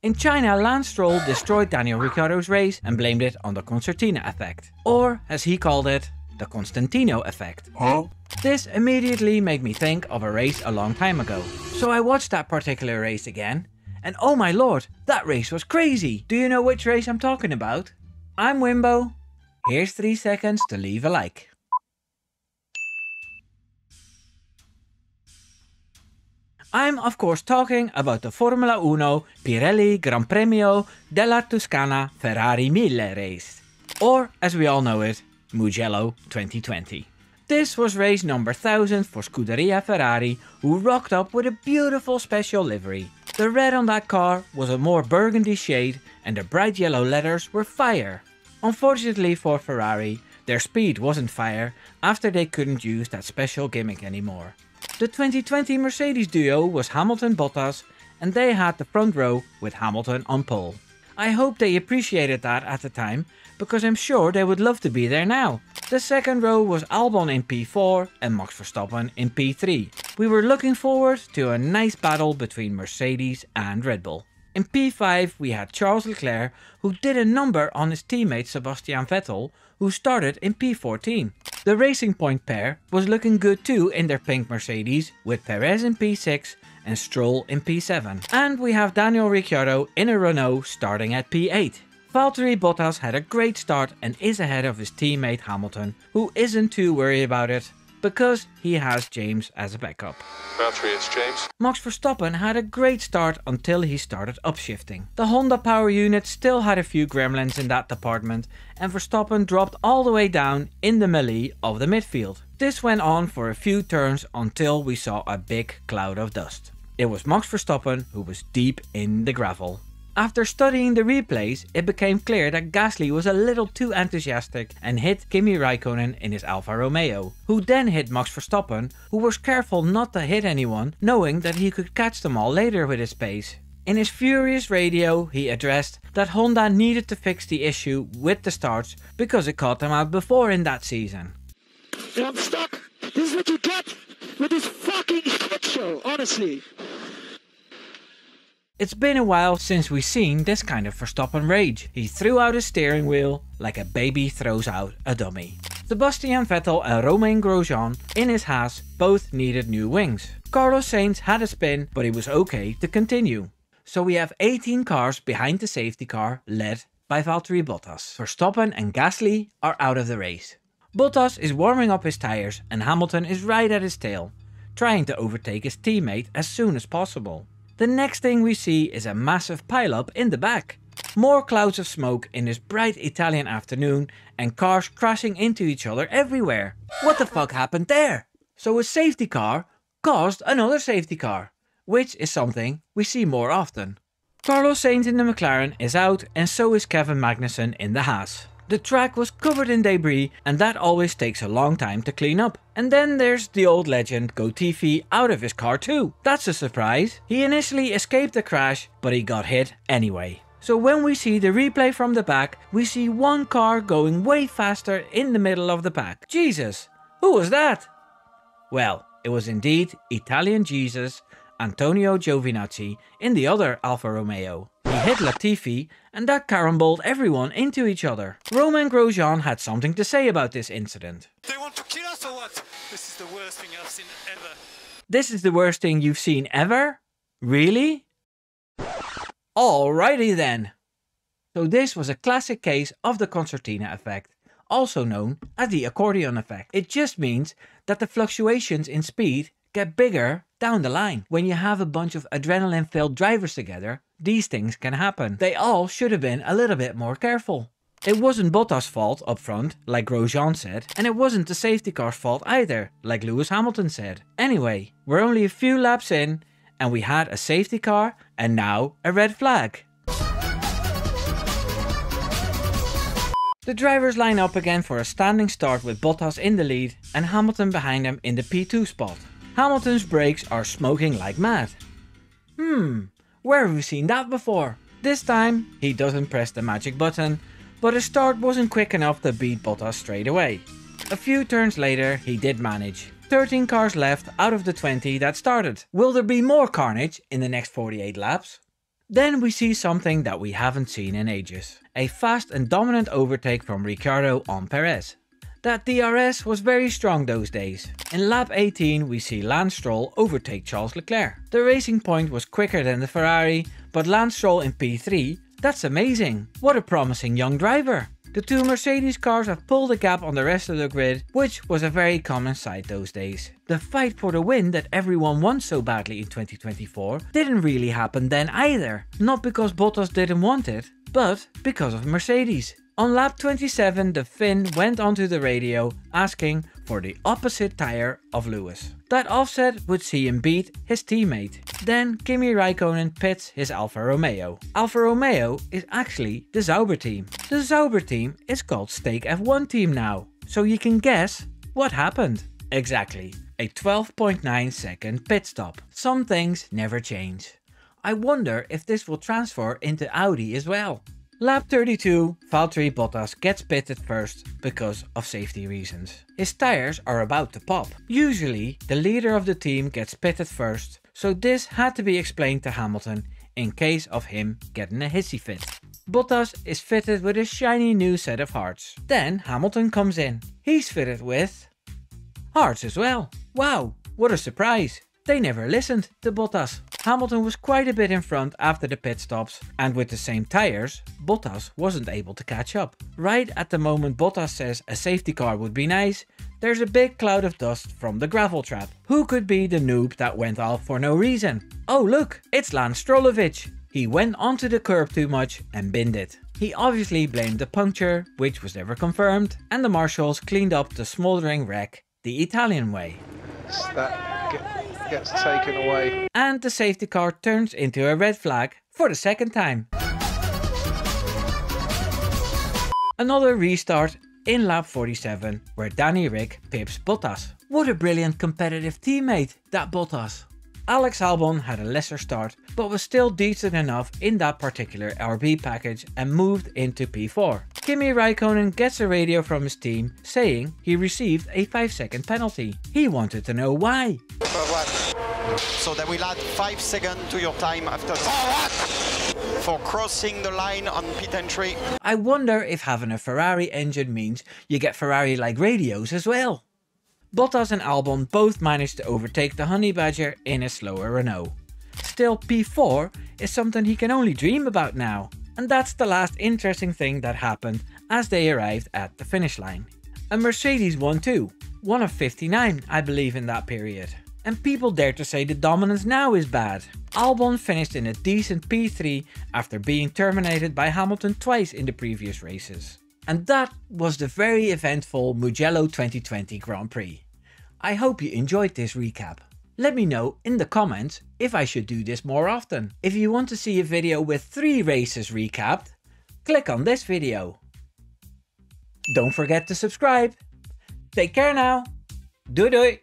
In China, Lance Stroll destroyed Daniel Ricciardo's race and blamed it on the Concertina Effect. Or, as he called it, the Constantino Effect. Huh? This immediately made me think of a race a long time ago. So I watched that particular race again, and oh my lord, that race was crazy! Do you know which race I'm talking about? I'm Wimbo. Here's 3 seconds to leave a like. I'm of course talking about the Formula 1 Pirelli Gran Premio della Toscana Ferrari 1000 race. Or, as we all know it, Mugello 2020. This was race number 1000 for Scuderia Ferrari, who rocked up with a beautiful special livery. The red on that car was a more burgundy shade and the bright yellow letters were fire. Unfortunately for Ferrari, their speed wasn't fire after they couldn't use that special gimmick anymore. The 2020 Mercedes duo was Hamilton-Bottas, and they had the front row with Hamilton on pole. I hope they appreciated that at the time, because I'm sure they would love to be there now. The second row was Albon in P4 and Max Verstappen in P3. We were looking forward to a nice battle between Mercedes and Red Bull. In P5 we had Charles Leclerc, who did a number on his teammate Sebastian Vettel, who started in P14. The Racing Point pair was looking good too in their pink Mercedes, with Perez in P6 and Stroll in P7. And we have Daniel Ricciardo in a Renault starting at P8. Valtteri Bottas had a great start and is ahead of his teammate Hamilton, who isn't too worried about it, because he has James as a backup. Valtteri, it's James. Max Verstappen had a great start until he started upshifting. The Honda power unit still had a few gremlins in that department, and Verstappen dropped all the way down in the melee of the midfield. This went on for a few turns until we saw a big cloud of dust. It was Max Verstappen who was deep in the gravel. After studying the replays, it became clear that Gasly was a little too enthusiastic and hit Kimi Raikkonen in his Alfa Romeo, who then hit Max Verstappen, who was careful not to hit anyone, knowing that he could catch them all later with his pace. In his furious radio, he addressed that Honda needed to fix the issue with the starts because it caught them out before in that season. I'm stuck! This is what you get with this fucking shit show, honestly. It's been a while since we've seen this kind of Verstappen rage. He threw out his steering wheel like a baby throws out a dummy. Sebastian Vettel and Romain Grosjean in his Haas both needed new wings. Carlos Sainz had a spin, but he was okay to continue. So we have 18 cars behind the safety car led by Valtteri Bottas. Verstappen and Gasly are out of the race. Bottas is warming up his tires and Hamilton is right at his tail, trying to overtake his teammate as soon as possible. The next thing we see is a massive pileup in the back. More clouds of smoke in this bright Italian afternoon and cars crashing into each other everywhere. What the fuck happened there? So a safety car caused another safety car, which is something we see more often. Carlos Sainz in the McLaren is out and so is Kevin Magnussen in the Haas. The track was covered in debris and that always takes a long time to clean up. And then there's the old legend Latifi out of his car too. That's a surprise. He initially escaped the crash, but he got hit anyway. So when we see the replay from the back, we see one car going way faster in the middle of the pack. Jesus, who was that? Well, it was indeed Italian Jesus, Antonio Giovinazzi, in the other Alfa Romeo. He hit Latifi and that caramboled everyone into each other. Romain Grosjean had something to say about this incident. They want to kill us or what? This is the worst thing I've seen ever. This is the worst thing you've seen ever? Really? Alrighty then. So this was a classic case of the Concertina effect, also known as the accordion effect. It just means that the fluctuations in speed get bigger down the line. When you have a bunch of adrenaline-filled drivers together, these things can happen. They all should have been a little bit more careful. It wasn't Bottas' fault up front, like Grosjean said, and it wasn't the safety car's fault either, like Lewis Hamilton said. Anyway, we're only a few laps in, and we had a safety car, and now a red flag. The drivers line up again for a standing start with Bottas in the lead, and Hamilton behind him in the P2 spot. Hamilton's brakes are smoking like mad. Where have we seen that before? This time, he doesn't press the magic button, but his start wasn't quick enough to beat Bottas straight away. A few turns later, he did manage. 13 cars left out of the 20 that started. Will there be more carnage in the next 48 laps? Then we see something that we haven't seen in ages. A fast and dominant overtake from Ricciardo on Perez. That DRS was very strong those days. In lap 18 we see Lance Stroll overtake Charles Leclerc. The Racing Point was quicker than the Ferrari, but Lance Stroll in P3, that's amazing. What a promising young driver. The two Mercedes cars have pulled a gap on the rest of the grid, which was a very common sight those days. The fight for the win that everyone wants so badly in 2024 didn't really happen then either. Not because Bottas didn't want it, but because of Mercedes. On lap 27 the Finn went onto the radio asking for the opposite tyre of Lewis. That offset would see him beat his teammate. Then Kimi Raikkonen pits his Alfa Romeo. Alfa Romeo is actually the Sauber team. The Sauber team is called Stake F1 team now. So you can guess what happened. Exactly, a 12.9 second pit stop. Some things never change. I wonder if this will transfer into Audi as well. Lap 32, Valtteri Bottas gets pitted first because of safety reasons. His tires are about to pop. Usually, the leader of the team gets pitted first, so this had to be explained to Hamilton in case of him getting a hissy fit. Bottas is fitted with a shiny new set of hards. Then Hamilton comes in. He's fitted with hards as well. Wow, what a surprise. They never listened to Bottas. Hamilton was quite a bit in front after the pit stops, and with the same tyres, Bottas wasn't able to catch up. Right at the moment Bottas says a safety car would be nice, there's a big cloud of dust from the gravel trap. Who could be the noob that went off for no reason? Oh look, it's Lance Strollovic. He went onto the curb too much and binned it. He obviously blamed the puncture, which was never confirmed, and the marshals cleaned up the smouldering wreck the Italian way. Gets taken away. And the safety car turns into a red flag for the second time. Another restart in lap 47 where Danny Rick pips Bottas. What a brilliant competitive teammate, that Bottas. Alex Albon had a lesser start but was still decent enough in that particular RB package and moved into P4. Kimi Raikkonen gets a radio from his team saying he received a 5-second penalty. He wanted to know why. So that will add 5 seconds to your time after for crossing the line on pit entry. I wonder if having a Ferrari engine means you get Ferrari-like radios as well. Bottas and Albon both managed to overtake the Honey Badger in a slower Renault. Still, P4 is something he can only dream about now. And that's the last interesting thing that happened as they arrived at the finish line. A Mercedes won too, one of 59 I believe in that period. And people dare to say the dominance now is bad. Albon finished in a decent P3 after being terminated by Hamilton twice in the previous races. And that was the very eventful Mugello 2020 Grand Prix. I hope you enjoyed this recap. Let me know in the comments if I should do this more often. If you want to see a video with 3 races recapped, click on this video. Don't forget to subscribe. Take care now. Doei doei.